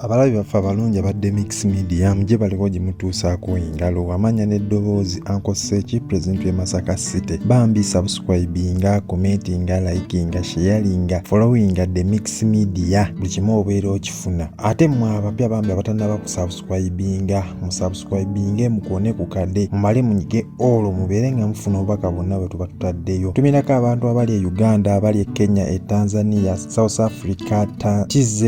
abalabi baffe abalungi abadde Mix Media muje baliko gimutuusaako engalo amanya n'eddoboozi Uncle Sechi President w'e Masaka City. Bambi subscribinga, commentinga, likinga, sharinga, followinga the Mix Media buli kimu obeera okifuna. Ate mmwe abapya bambi abatannaba kusubscribinga musubscribinge mukoone ku kadde mumale munyige all mubeere nga mufuna obubaka bwonna bwe tuba tutaddeyo. Tumirako abantu abali e Uganda, abali e Kenya, e Tanzania, South Africa, TZ,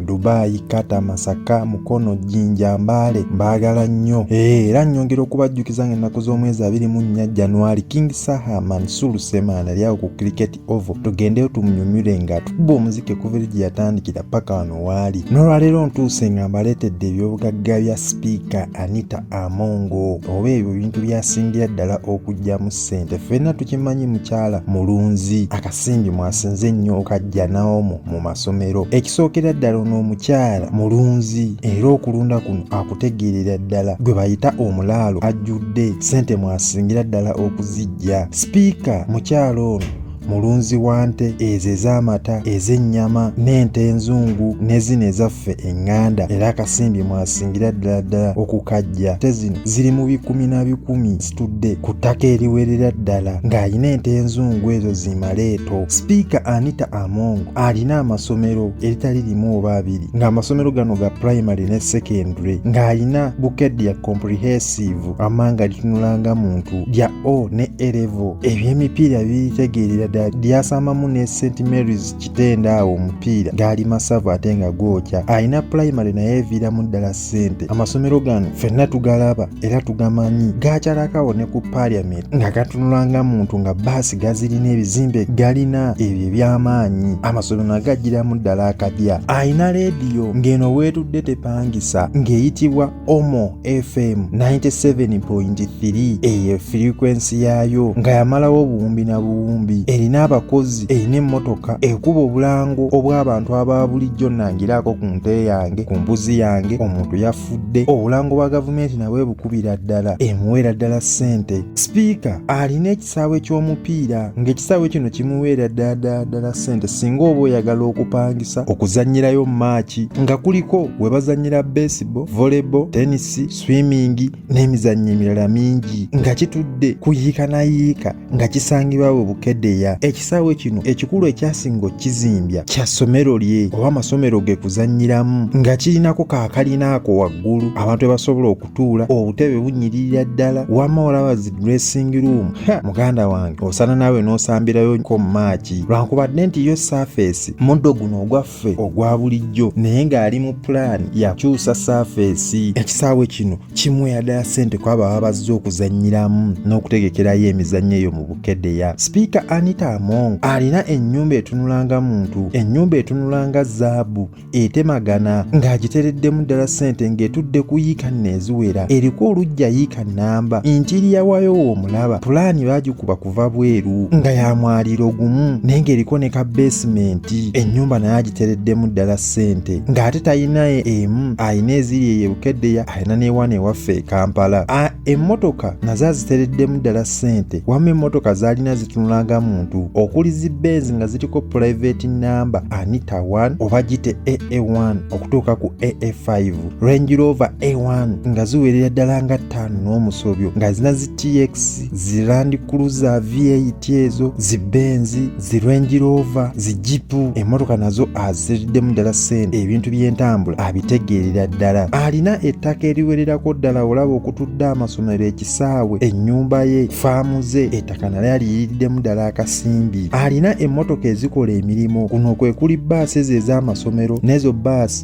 Dubai, Kata, Masaka, Mukono, Jinja, Mbale mbaagala nnyo. Era nnyongera okubajjukiza ng'ennaku z'omwezi 24 January King Saha Mansur Semana ali awo ku Cricket Oval tugendeyo tumunyumire nga tukuba omuziki kuva gye yatandikira paka wano waali. N'olwaleero ntuuse nga mbaleetedde ebyobugagga bya Speaker Anita Amongo oba ebyo bintu byasingira ddala okugyamu ssente. Ffenna tukimanyi mukyala mulunzi, akasimbi mwasinze nnyo okajja nawomo mu masomero. Ekisookera ddala n'omukyala mulunzi era okulunda kuno akutegeerera ddala gwe bayita omulaalo ajjudde ssente mwasingira ddala okuzijja. Speaker mukyala ono mulunzi wa nte ezo ez'amata, ez'ennyama n'ente enzungu ne zino ezaffe eŋŋanda era akasimbi mwasingira ddala okukajja. Ate zino ziri mu 10 zitudde ku ttaka eriwerera ddala ng'ayina ente enzungu ezo zimaleeto. Speaker Anita Amongo alina amasomero eritali limu oba abiri ng'amasomero gano ga primary ne secondary ng'alina bukedde ya comprehensive amanga litunulanga muntu lya O ne A level. Eby'emipiira biritegeerera lyasamamu ne St Mary's Kitenda awo omupiira gaali masavu ate nga gwokya. Alina primary naye eviiramu ddala ssente. Amasomero gano ffenna tugalaba era tugamanyi gakyalakawo ne ku parliament nga gatunulanga muntu nga baasi gazirina ebizimbe galina ebyo ebyamaanyi. Amasomero nagajjiramu ddala akapya. Alina leediyo ng'eno weetudde tepangisa ng'eyitibwa Omo FM 97.3 eyo frequency yaayo nga yamalawo buwumbi na buwumbi. Erina abakozi, erina emmotoka, ekuba obulango obw'abantu aba bulijjo nangiraako ku nte yange, ku mbuzi yange, omuntu yafudde. Obulango bwa gavumenti nabwe bukubira ddala emuweera ddala ssente. Speaker alina ekisaawe ky'omupiira ng'ekisaawe kino kimuweera ddala ssente singa oba oyagala okupangisa okuzannyirayo maaki nga kuliko we bazannyira baseball, volleyball, tennis, swimming n'emizannyo emirala mingi nga kitudde kuyiika nayiika nga kisangibwawo bukeddeya. Ekisaawe kino ekikulu ekyasinga okizimbya kya ssomero lye oba amasomero ge kuzannyiramu nga kirinako kaakalinaako waggulu abantu ebasobola okutuula, obutebe bunyiririra ddala, wamma olaba zi dressing room. Muganda wange osana naawe n'osambirayo ko maaki lwankubadde nti yo surface muddo guno ogwaffe ogwa bulijjo naye ng'ali mu plan yakyusa surface. Ekisaawe kino kimuweera ddala ssente kwabo ababa bazze okuzannyiramu n'okutegekerayo emizannyo eyo mu bukeddeya. Speaker Anita Amongo alina ennyumba etunulanga muntu, ennyumba etunulanga zaabu etemagana ng'agitereddemu ddala ssente ng'etudde ku yiika nneeziwera, eriko olujja yiika nnamba intiriya waayo w'omulaba pulaani baagikuba kuva bweru nga ya mwaliro gumu naye ng'eriko ne ka basementi. Ennyumba naye agitereddemu ddala ssente ng'ate talina emu, alina eziri eyo bukeddeya, alina n'ewana ewaffe e Kampala. Emmotoka nazo azitereddemu ddala ssente, wamma emmotoka zaalina zitunulanga muntu okuli zibbenzi nga ziriko private number Anita 1 oba gite AA1 okutuuka ku AA5, Range Rover A1 nga ziwerera ddala nga 5 n'omusobyo nga zina zi TX, zi Land Cruiser V8 ezo, zibbenzi, zi Range Rover, zi Jeep. Emmotoka nazo aziriddemu ddala ssente, ebintu by'entambula abitegeerera ddala. Alina ettaka eriwererako ddala olaba okutudde amasomero, ekisaawe, ennyumba ye, faamu ze, ettaka nalyo aliyiriddemu ddala akasimbi. Alina emmotoka ezikola emirimu, kuno kwe kuli baasi ezo ez'amasomero n'ezo baasi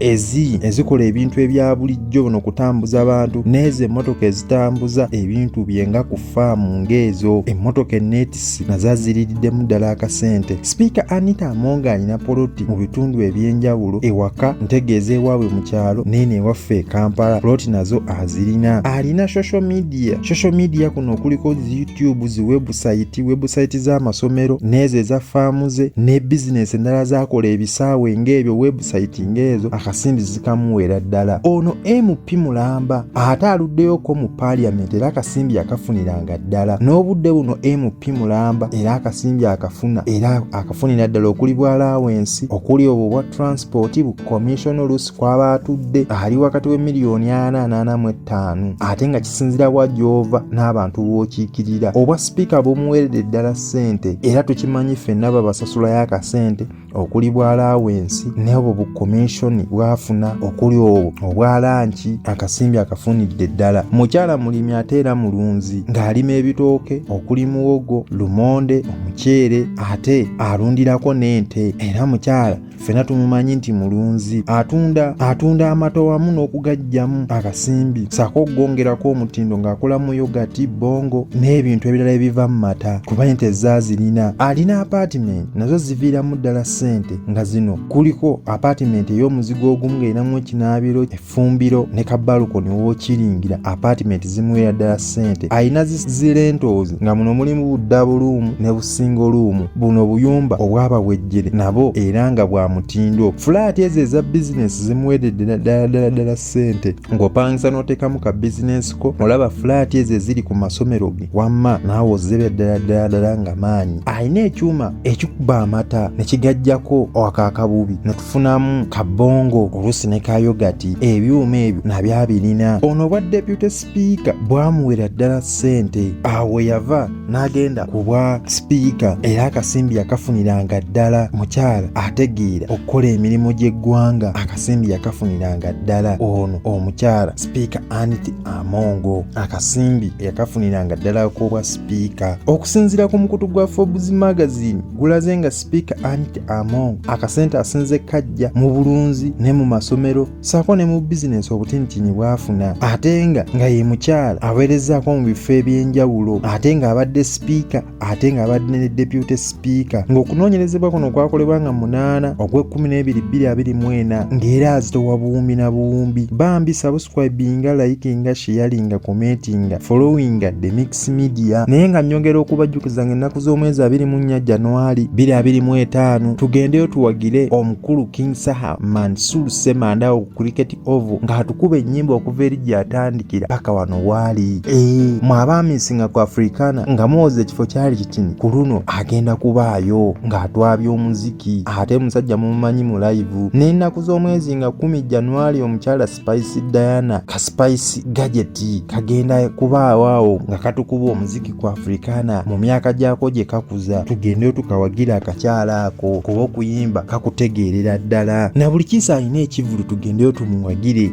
ezikola ebintu ebya bulijjo buno kutambuza abantu, n'ezo emmotoka ezitambuza ebintu bye nga ku faamu ng'ezo. Emmotoka ennetisi nazo aziriddemu ddala akasente. Speaker Anita Amongo alina poloti mu bitundu eby'enjawulo ewaka ntegeeza ewaabwe mu kyalo n'eno ewaffe e Kampala, poloti nazo azirina. Alina social media kuno kuliko YouTube, zi website z'amasomero masomero n'ezo eza faamu ze ne bizinesi endala zakola ebisaawe ng'ebyo website ng'ezo akasimbi zikamuwera ddala. Ono MP Mulamba ate aluddeyoko mu Parliament era akasimbi akafuniranga ddala. N'obudde buno MP Mulamba era akasimbi akafuna era akafunira ddala okuli bwa allowance okuli obwo bwa transport bu commission olusi kwaba atudde ali wakati we miliyoni 445 ate nga kisinzira bwa gyova n'abantu bw'okiikirira. Obwa speaker bumuweredde ddala ssente era tukimanyi ffenna babasasula y'akasente okuli bwa allowance ne obwo bu commission bwafuna okuli obwo obwa lanchi akasimbi akafunidde ddala. Mukyala mulimi ate era mulunzi ng'alima ebitooke okuli muwogo, lumonde, omuceere ate alundirako n'ente era mukyala ffenna tumumanyi nti mulunzi atunda amato wamu n'okugajjamu akasimbi sako okgongerako omutindo ng'akola mu yogati bongo n'ebintu ebirala ebiva mu mata kuba ente zaazirina. Alina apartment nazo ziviiramu ddala ssente nga zino kuliko apartment ey'omuzigo ogumu ng'erinamu ekinaabiro effumbiro ne kabalukoni w'okiringira apartment zimuwera ddala ssente. Alina zirentals nga muno mulimu buddabuluumu ne busingoluumu buno buyumba obwabawejjere nabo era nga bwa mutindo. Fulaati ezo eza bizinesi zimuweredde ddala ssente ng'opangisa n'oteekamu ka bizinesi ko olaba fulaati ezo eziri ku masomero ge wamma naawe ozebe ddala nga maanyi. Alina ekyuma ekikuba amata ne kigajjako akaakabubi ne tufunamu kabongo olusi ne ka yogati ebyuma ebyo nabyo abirina. Ono bwa deputy speaker bwamuwera ddala ssente awo yava n'agenda ku bwa speaker era akasimbi yakafuniranga ddala. Mukyala ategeera okukola emirimu gy'eggwanga akasimbi yakafuniranga ddala. Ono omukyala speaker Anity Amongo akasimbi yakafuniranga ddala ku bwa speaker. Okusinziira ku mukutu gwa Forbes magazine gulaze nga speaker Anity Amongo akasente asinze kajja mu bulunzi ne mu masomero saako ne mu bizinesi obutinitini bwafuna ate nga ye mukyala aweerezaako mu bifo ebyenjawulo ate nga abadde speaker ate nga abadde ne deputy speaker ng'okunoonyerezebwa kuno kwakolebwa nga 8 ogw'12/2024 ng'era azitowa buwumbi na buwumbi. Bambi subscribinga, likinga, sharinga, commentinga, followinga The Mix Media naye nga nnyongera okubajjukiza ng'ennaku z'omwezi 24 January 2025 tugendeyo tuwagire omukulu King Saha Mansour Semanda ku Cricket Oval ng'atukuba ennyimba okuva eri gy'atandikira paka wano waali. Mwabamisinga ku Africana nga muwoza ekifo kyali kitini ku luno agenda kubaayo ng'atwabya omuziki ate musajja mumumanyi mu live. N'ennaku z'omwezi nga 10 January omukyala Spice Diana ka Spice Gadget kagenda kubaawo nga katukuba omuziki ku Africana mu myaka gyako gye kakuza. Tugendeyo tukawagira akakyala ako kuba okuyimba kakutegeerera ddala na buli kisa alina ekivulu. Tugendeyo tumuwagire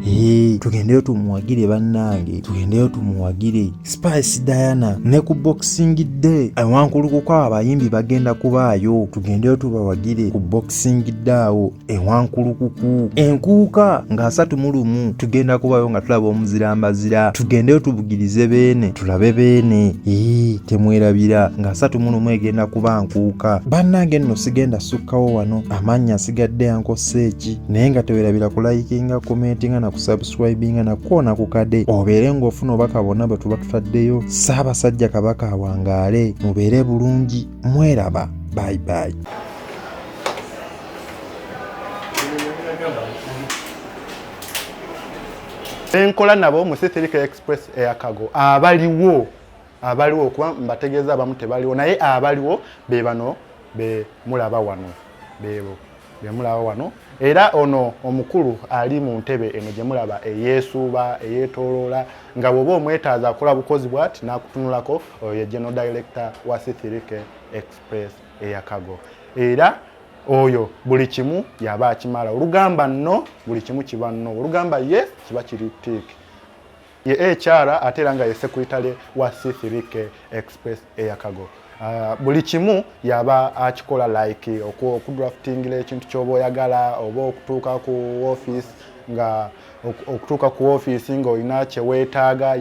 tugendeyo tumuwagire bannange, tugendeyo tumuwagire Spice Diana. Ne ku Boxing Day ewankulukuko abayimbi bagenda kubaayo tugendeyo tubawagire ku Boxing Day awo ewankulukuku enkuuka nga 31 tugenda kubaayo nga tulaba omuzirambazira. Tugendeyo tubugirize beene tulabe beene temwerabira nga 31 egenda kuba nkuuka. Bannange nno sigenda sukkawo wano amannya sigadde yankoseeki naye nga tewerabira ku likinga, commentinga na ku subscribinga na kwona ku kade obeere ng'ofuna obaka bonna bwe tuba tutaddeyo. Ssaabasajja Kabaka awangaale, mubeere bulungi, mweraba, bye bye. Enkola nabo mu Sithirike Express Air Cargo abaliwo kuba mbategeeza abamu tebaliwo naye abaliwo be bano be mulaba wano mulaba wano era ono omukulu ali mu ntebe eno gye mulaba eyeesuuba eyeetooloola nga bw'oba omwetaaza akola bukozi bw'ati n'akutunulako oyo ye General Director wa Sithirike Express Air Cargo era oyo buli kimu yaba akimala. Olugamba nno buli kimu kiba nno, olugamba yes kiba kiri tiiki. Ye HR ate era nga ye Secretary wa Sithirike Express Air Cargo. Buli kimu yaba akikola like okudraftingira ekintu ky'oba oyagala oba okutuuka ku office nga okutuuka ku office ng'olina kye weetaaga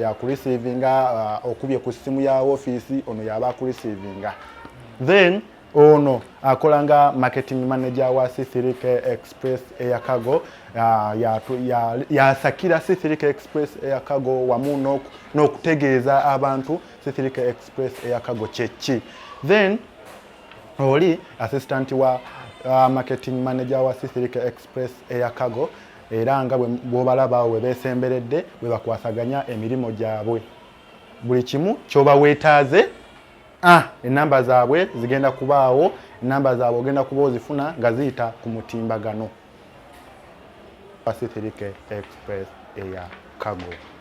yakurecevinga okubye ku ssimu ya office ono yaba akurecevinga. Then ono akolanga marketing manager wa Sithirike Express Air Cargo yasakira Sithirike Express Air Cargo wamu n'okutegeeza abantu Sithirike Express Air Cargo kyeki. Then oli assistant wa marketing manager wa C3K Express Air Cargo era nga bw'obalaba we besemberedde bwe bakwasaganya emirimu gyabwe buli kimu kyoba weetaaze enamba zaabwe zigenda kubaawo enamba zaabwe ogenda kuba ozifuna nga ziyita ku mutimbagano C3K Express Air Cargo.